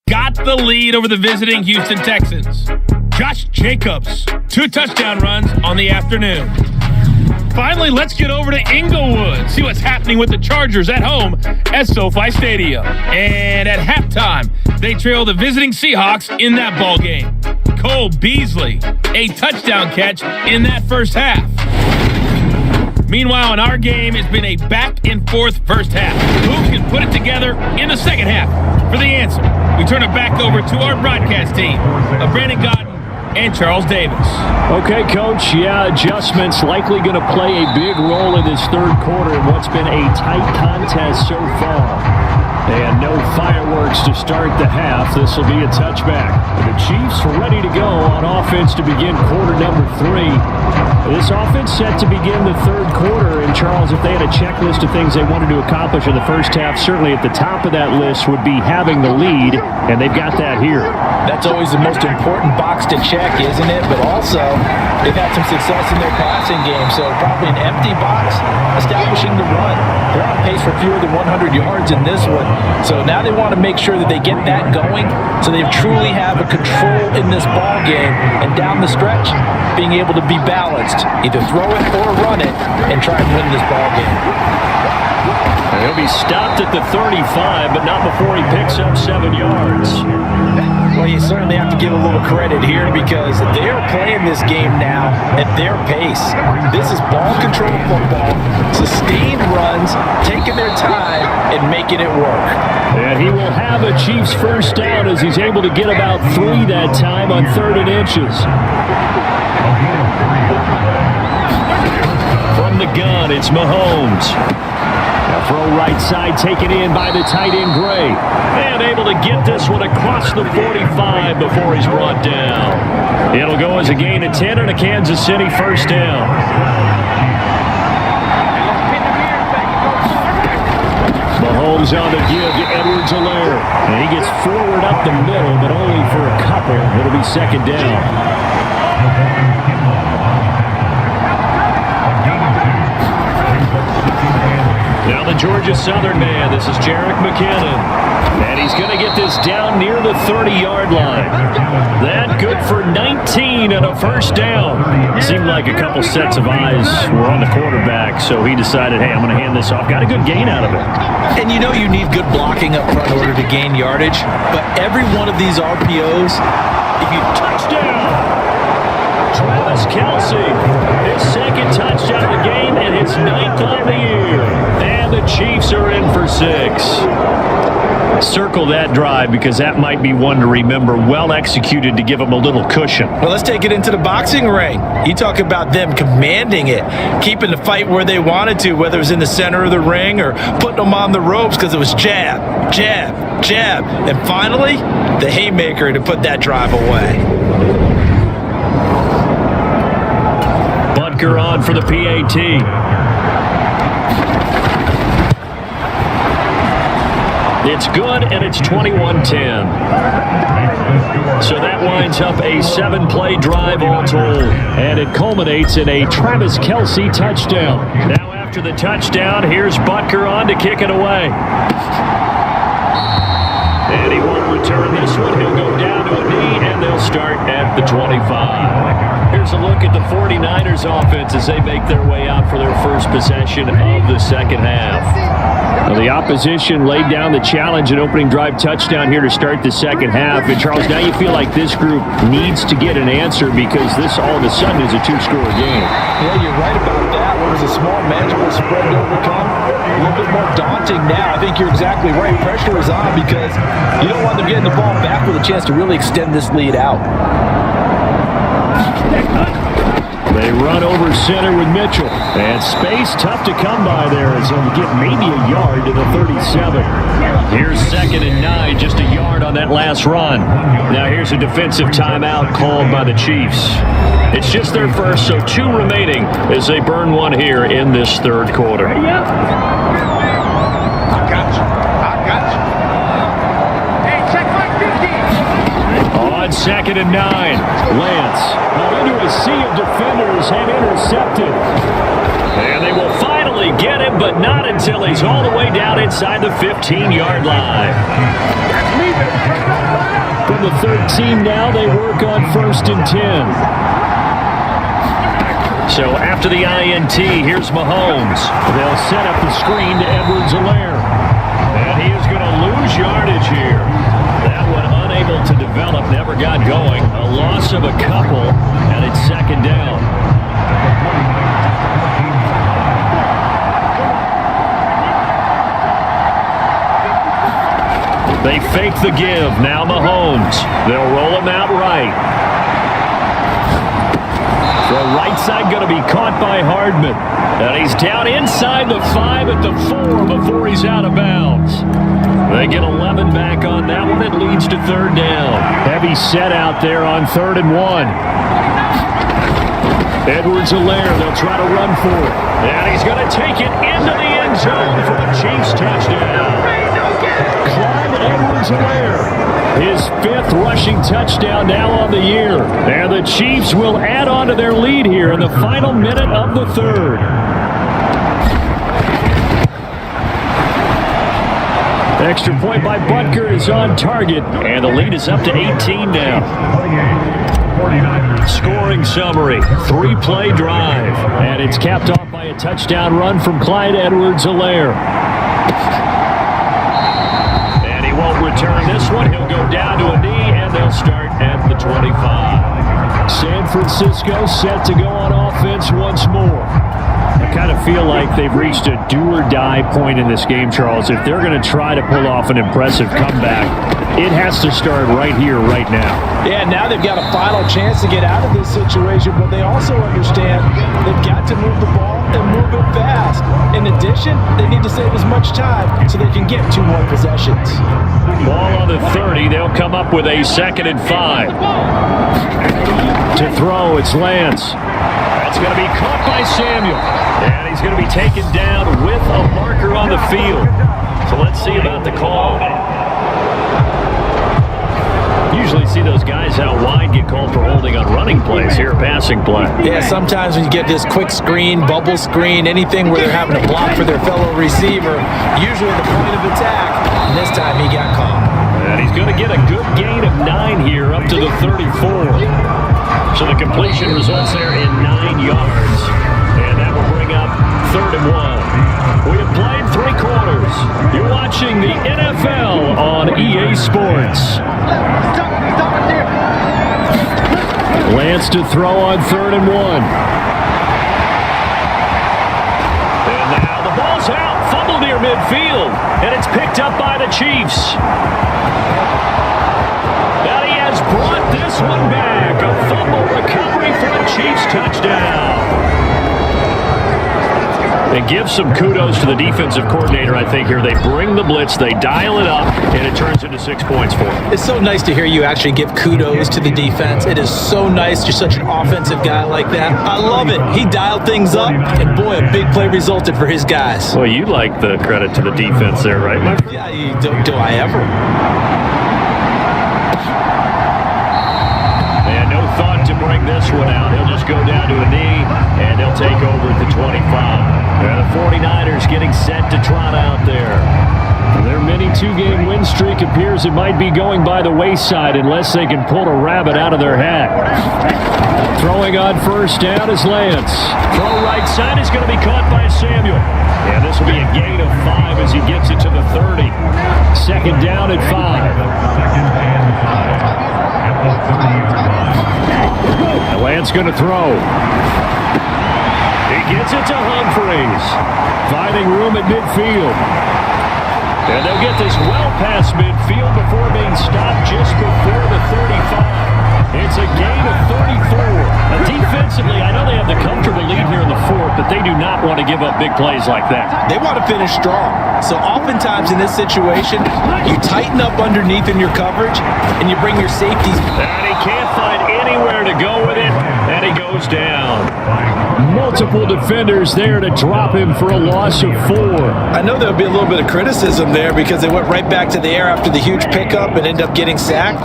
got the lead over the visiting Houston Texans. Josh Jacobs, 2 touchdown runs on the afternoon. Finally, let's get over to Inglewood, see what's happening with the Chargers at home at SoFi Stadium. And at halftime, they trail the visiting Seahawks in that ball game. Cole Beasley, a touchdown catch in that first half. Meanwhile, in our game, it's been a back-and-forth first half. Who can put it together in the second half? For the answer, we turn it back over to our broadcast team of Brandon Godden and Charles Davis. Okay, Coach, adjustments likely going to play a big role in this third quarter in what's been a tight contest so far. And no fireworks to start the half. This will be a touchback. The Chiefs ready to go on offense to begin quarter number 3. This offense set to begin the third quarter. And Charles, if they had a checklist of things they wanted to accomplish in the first half, certainly at the top of that list would be having the lead. And they've got that here. That's always the most important box to check, isn't it? But also, they've had some success in their passing game. So probably an empty box, establishing the run. They're on pace for fewer than 100 yards in this one. So now they want to make sure that they get that going so they truly have a control in this ball game. And down the stretch, being able to be balanced. Either throw it or run it and try and win this ball game. He'll be stopped at the 35, but not before he picks up 7 yards. Well, you certainly have to give a little credit here because they're playing this game now at their pace. This is ball control football, sustained runs, taking their time, and making it work. And he will have a Chiefs first down as he's able to get about 3 that time on 3rd and inches. From the gun, it's Mahomes. A throw right side taken in by the tight end Gray. And able to get this one across the 45 before he's brought down. It'll go as a gain of 10 and a Kansas City first down. Mahomes on the give to Edwards-Helaire. And he gets forward up the middle, but only for a couple. It'll be second down. Now the Georgia Southern man, this is Jerick McKinnon. And he's going to get this down near the 30-yard line. That good for 19 and a first down. Seemed like a couple sets of eyes were on the quarterback, so he decided, hey, I'm going to hand this off. Got a good gain out of it. And you know you need good blocking up front in order to gain yardage. But every one of these RPOs, if you touchdown, Travis Kelce, his second touchdown of the game and his 9th of the year. And the Chiefs are in for 6. Circle that drive because that might be one to remember. Well executed to give them a little cushion. Well, let's take it into the boxing ring. You talk about them commanding it, keeping the fight where they wanted to, whether it was in the center of the ring or putting them on the ropes because it was jab, jab, jab. And finally, the haymaker to put that drive away. Butker on for the PAT. It's good, and it's 21-10. So that winds up a 7-play drive all told. And it culminates in a Travis Kelce touchdown. Now after the touchdown, here's Butker on to kick it away. And he won't return this one. He'll go down to a knee, and they'll start at the 25. Here's a look at the 49ers offense as they make their way out for their first possession of the second half. Now the opposition laid down the challenge and opening drive touchdown here to start the second half. And Charles, now you feel like this group needs to get an answer because this all of a sudden is a 2-score game. Yeah, you're right about that. What was a small, manageable spread to overcome? A little bit more daunting now. I think you're exactly right. Pressure is on because you don't want them getting the ball back with a chance to really extend this lead out. They run over center with Mitchell. And space tough to come by there as they'll get maybe a yard to the 37. Here's 2nd and 9, just a yard on that last run. Now here's a defensive timeout called by the Chiefs. It's just their first, so 2 remaining as they burn one here in this third quarter. I got you. Hey, check my 50. On 2nd and 9, Lance into a sea of defenders and intercepted. And they will finally get him, but not until he's all the way down inside the 15-yard line. That's me, From the 13 now, they work on 1st and 10. So after the INT, here's Mahomes. They'll set up the screen to Edwards-Helaire. And he is going to lose yardage here. That one unable to develop, never got going. A loss of a couple, and it's 2nd down. They fake the give. Now Mahomes. They'll roll him out right. The right side going to be caught by Hardman. And he's down inside the 5 at the 4 before he's out of bounds. They get 11 back on that one. It leads to 3rd down. Heavy set out there on 3rd and 1. Edwards-Helaire, they'll try to run for it. And he's going to take it into the end zone for the Chiefs touchdown. Clyde Edwards-Helaire, his 5th rushing touchdown now on the year. And the Chiefs will add on to their lead here in the final minute of the 3rd. Extra point by Butker is on target, and the lead is up to 18 now. Scoring summary, 3-play drive, and it's capped off by a touchdown run from Clyde Edwards-Helaire. And he won't return this one. He'll go down to a knee, and they'll start at the 25. San Francisco set to go on offense once more. I kind of feel like they've reached a do-or-die point in this game, Charles. If they're going to try to pull off an impressive comeback, it has to start right here, right now. Yeah, now they've got a final chance to get out of this situation, but they also understand they've got to move the ball and move it fast. In addition, they need to save as much time so they can get 2 more possessions. Ball on the 30. They'll come up with a 2nd and 5. To throw, it's Lance. That's going to be caught by Samuel. And he's going to be taken down with a marker on the field. So let's see about the call. Usually see those guys out wide get called for holding on running plays. Here, passing play. Yeah, sometimes when you get this quick screen, bubble screen, anything where they're having to block for their fellow receiver, usually the point of attack, and this time he got caught. And he's going to get a good gain of 9 here up to the 34. So the completion results there in 9 yards. And that will bring up 3rd and 1. We have played 3 quarters. You're watching the NFL on EA Sports. Lance to throw on 3rd and 1. And now the ball's out. Fumble near midfield. And it's picked up by the Chiefs. And he has brought this one back. A fumble recovery for the Chiefs touchdown. And give some kudos to the defensive coordinator, I think, here. They bring the blitz, they dial it up, and it turns into 6 points for them. It's so nice to hear you actually give kudos to the defense. It is so nice. You're such an offensive guy like that. I love it. He dialed things up, and boy, a big play resulted for his guys. Well, you like the credit to the defense there, right, my friend? Yeah, do I ever? And no thought to bring this one out. He'll just go down to a knee, and they'll take over at the 25. And the 49ers getting set to trot out there. Their mini 2-game win streak appears it might be going by the wayside unless they can pull a rabbit out of their hat. Throwing on 1st down is Lance. Throw right side is going to be caught by Samuel. And this will be a gain of 5 as he gets it to the 30. 2nd down at 5. And Lance going to throw. He gets it to Humphreys. Finding room at midfield. And they'll get this well past midfield before being stopped just before the 35. It's a gain of 34. Now, defensively, I know they have the comfortable lead here in the 4th, but they do not want to give up big plays like that. They want to finish strong. So oftentimes in this situation, you tighten up underneath in your coverage, and you bring your safeties. And he can't find anywhere to go with it, and he goes down. Multiple defenders there to drop him for a loss of 4. I know there'll be a little bit of criticism there because they went right back to the air after the huge pickup and end up getting sacked.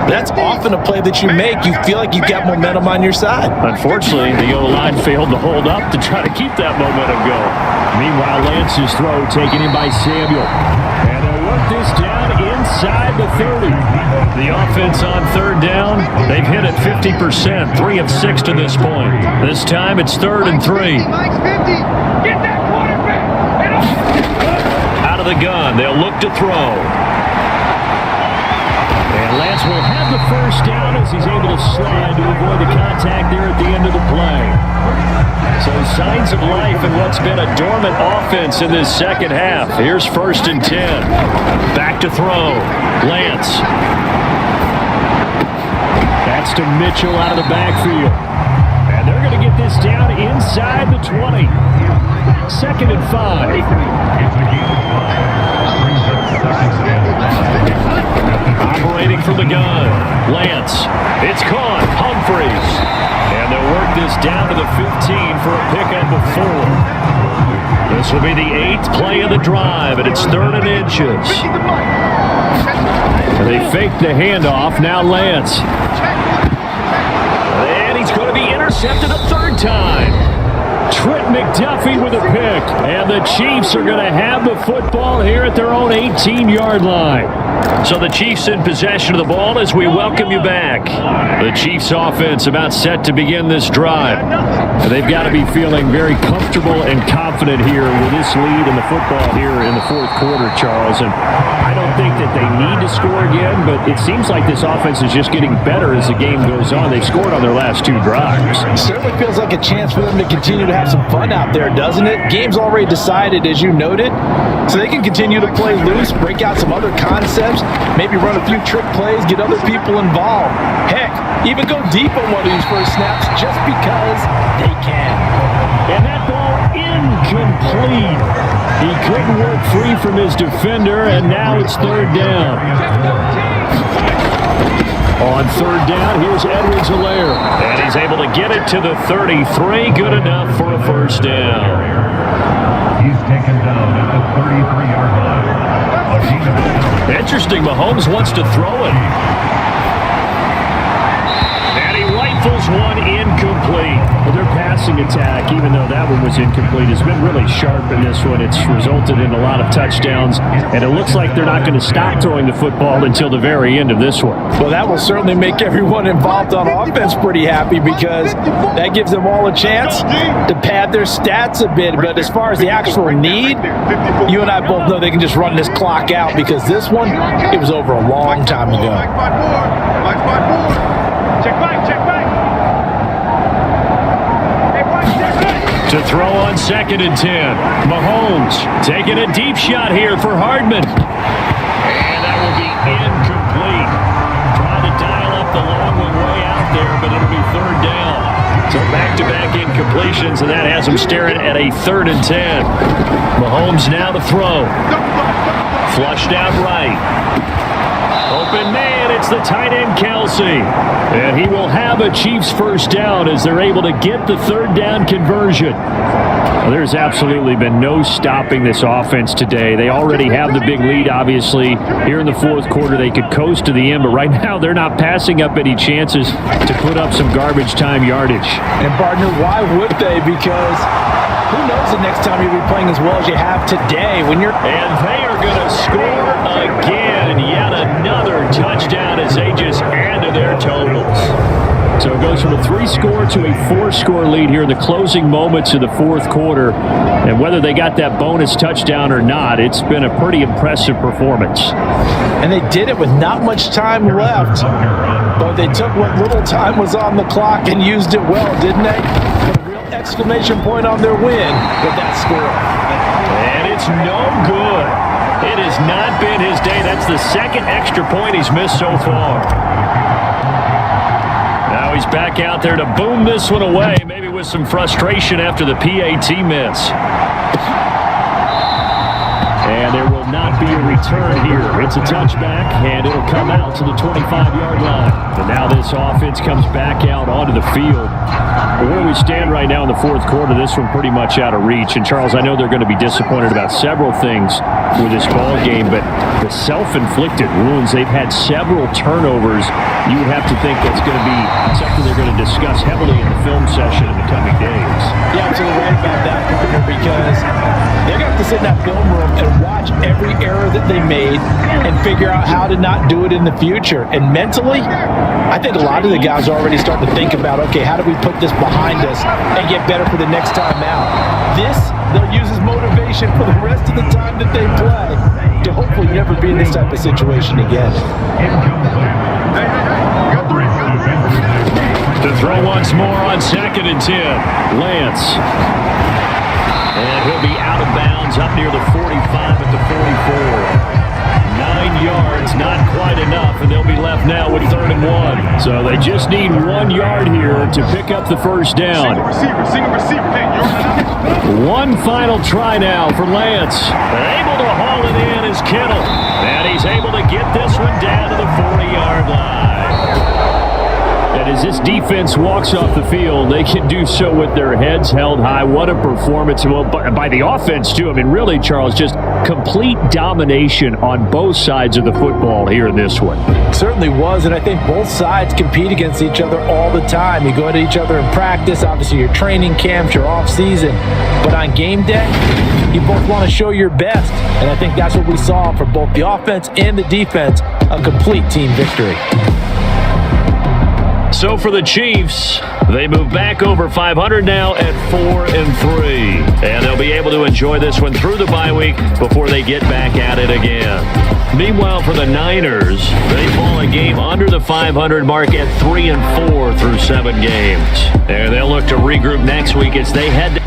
That's often a play that you make. You feel like you've got momentum on your side. Unfortunately, the O-line failed to hold up to try to keep that momentum going. Meanwhile, Lance's throw taken in by Samuel. And they'll work this down inside the 30. The offense on third down, they've hit it 50%, 3 of 6 to this point. This time it's 3rd and 3. Mike's 50. Get that quarterback. Out of the gun, they'll look to throw. And Lance will have the first down as he's able to slide to avoid the contact there at the end of the play. So signs of life in what's been a dormant offense in this second half. Here's 1st and 10. Back to throw. Lance. That's to Mitchell out of the backfield. And they're going to get this down inside the 20. 2nd and 5. Operating from the gun. Lance. It's caught. Humphreys. And they'll work this down to the 15 for a pickup of 4. This will be the 8th play of the drive, and it's 3rd and inches. They fake the handoff. Now Lance. And he's going to be intercepted a 3rd time. Trent McDuffie with a pick. And the Chiefs are going to have the football here at their own 18-yard line. So the Chiefs in possession of the ball as we welcome you back. The Chiefs offense about set to begin this drive. They've got to be feeling very comfortable and confident here with this lead in the football here in the 4th quarter, Charles. And I don't think that they need to score again, but it seems like this offense is just getting better as the game goes on. They've scored on their last 2 drives. It certainly feels like a chance for them to continue to have some fun out there, doesn't it? Game's already decided, as you noted, so they can continue to play loose, break out some other concepts, maybe run a few trick plays, get other people involved. Heck, even go deep on one of these first snaps just because they can. And that ball incomplete. He couldn't work free from his defender, and now it's 3rd down. On 3rd down, here's Edwards-Helaire. And he's able to get it to the 33. Good enough for a 1st down. He's taken down at the 33-yard line. Interesting, Mahomes wants to throw it. And he rifles one incomplete. Well, their passing attack, even though that one was incomplete, has been really sharp in this one. It's resulted in a lot of touchdowns, and it looks like they're not going to stop throwing the football until the very end of this one. Well, that will certainly make everyone involved on offense pretty happy because that gives them all a chance to pad their stats a bit. But as far as the actual need, you and I both know they can just run this clock out because this one, it was over a long time ago. Mike's my board. Mike's my board. Check back, check back. Hey, Mike, check back. To throw on 2nd and 10. Mahomes taking a deep shot here for Hardman. And that will be incomplete. Trying to dial up the long one way out there, but it'll be 3rd down. So back-to-back incompletions, and that has them staring at a 3rd and 10. Mahomes now to throw. Flushed out right. Open man, it's the tight end Kelsey. And he will have a Chiefs 1st down as they're able to get the 3rd down conversion. Well, there's absolutely been no stopping this offense today. They already have the big lead, obviously. Here in the 4th quarter, they could coast to the end, but right now they're not passing up any chances to put up some garbage time yardage. And, partner, why would they? Because who knows the next time you'll be playing as well as you have today when you're... And they are going to score again. Yet another touchdown as they just add to their totals. So it goes from a 3-score to a 4-score lead here in the closing moments of the 4th quarter. And whether they got that bonus touchdown or not, it's been a pretty impressive performance. And they did it with not much time left. But they took what little time was on the clock and used it well, didn't they? Put a real exclamation point on their win with that score. And it's no good. It has not been his day. That's the 2nd extra point he's missed so far. Now he's back out there to boom this one away, maybe with some frustration after the PAT miss. And there will not be a return here. It's a touchback, and it'll come out to the 25-yard line. And now this offense comes back out onto the field. But where we stand right now in the 4th quarter, this one pretty much out of reach. And, Charles, I know they're going to be disappointed about several things with this ball game, but the self-inflicted wounds, they've had several turnovers. You would have to think that's going to be something they're going to discuss heavily in the film session in the coming days. You're absolutely right about that, partner, because they're going to have to sit in that film room and watch every every error that they made and figure out how to not do it in the future. And mentally, I think a lot of the guys are already starting to think about, okay, how do we put this behind us and get better for the next time out? This, they'll use as motivation for the rest of the time that they play to hopefully never be in this type of situation again. To throw once more on 2nd and 10. Lance. And he'll be out of bounds up near the 45 at the 44. 9 yards, not quite enough, and they'll be left now with 3rd and 1. So they just need 1 yard here to pick up the first down. Single receiver. One final try now for Lance. Able to haul it in is Kittle. And he's able to get this one down to the 40-yard line. And as this defense walks off the field, they can do so with their heads held high. What a performance by the offense, too. I mean, really, Charles, just complete domination on both sides of the football here in this one. Certainly was, and I think both sides compete against each other all the time. You go at each other in practice, obviously your training camps, your off-season, but on game day, you both want to show your best, and I think that's what we saw from both the offense and the defense, a complete team victory. So for the Chiefs, they move back over 500 now at 4-3. And they'll be able to enjoy this one through the bye week before they get back at it again. Meanwhile, for the Niners, they fall a game under the 500 mark at 3-4 through 7 games. And they'll look to regroup next week as they head to